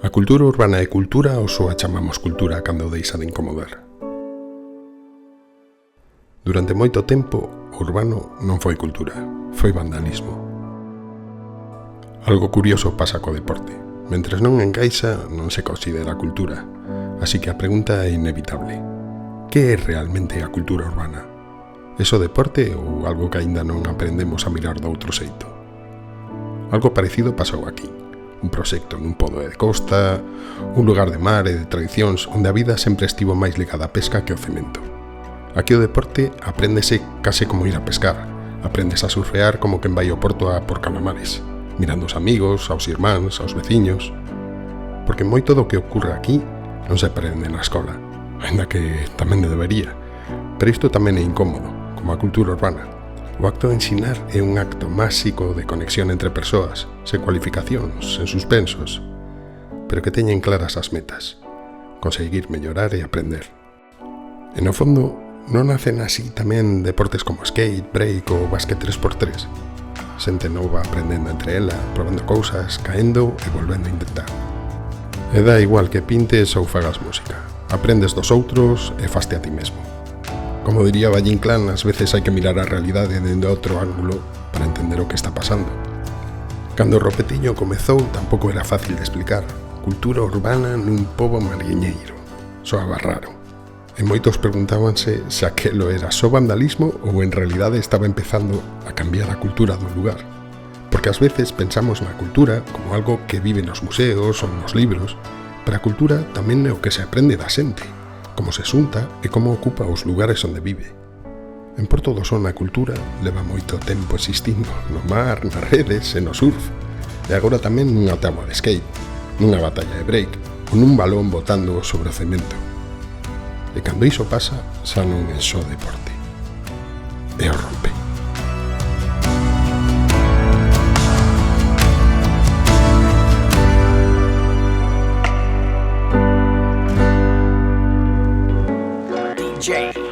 A cultura urbana é cultura ou só a chamamos cultura cando deixa de incomodar? Durante moito tempo, o urbano non foi cultura, foi vandalismo. Algo curioso pasa co deporte. Mentres non encaixa, non se considera cultura. Así que a pregunta é inevitable. Que é realmente a cultura urbana? É só deporte ou algo que aínda non aprendemos a mirar doutro xeito? Algo parecido pasou aquí. Un proxecto nun podo de costa, un lugar de mar e de tradicións onde a vida sempre estivo máis ligada á pesca que ao cemento. Aquí o deporte apréndese case como ir a pescar, aprendes a surfear como quen vai ao porto a por calamares, mirando aos amigos, aos irmáns, aos veciños. Porque moito do que ocorre aquí non se aprende na escola, ainda que tamén debería, pero isto tamén é incómodo, como a cultura urbana. O acto de ensinar é un acto máxico de conexión entre persoas, sen cualificacións, sen suspensos, pero que teñen claras as metas, conseguir mellorar e aprender. E no fondo, non nacen así tamén deportes como skate, break ou básquet 3x3. Xente nova aprendendo entre ela, probando cousas, caendo e volvendo a intentar. E dá igual que pintes ou fagas música, aprendes dos outros e faste a ti mesmo. Como diría Valle Inclán, ás veces hai que mirar a realidade dende outro ángulo para entender o que está pasando. Cando o ropetiño comezou, tampouco era fácil de explicar. Cultura urbana nun pobo mariñeiro. Soaba raro. E moitos preguntábanse se aquelo era só vandalismo ou en realidade estaba empezando a cambiar a cultura do lugar. Porque ás veces pensamos na cultura como algo que vive nos museos ou nos libros, pero a cultura tamén é o que se aprende da xente, como se xunta e como ocupa os lugares onde vive. En Porto do Son a cultura leva moito tempo existindo no mar, nas redes e no surf, e agora tamén nunha táboa de skate, nunha batalla de break ou nun balón botando sobre o cemento. E cando iso pasa, xa non é só deporte, é o rompe. DJ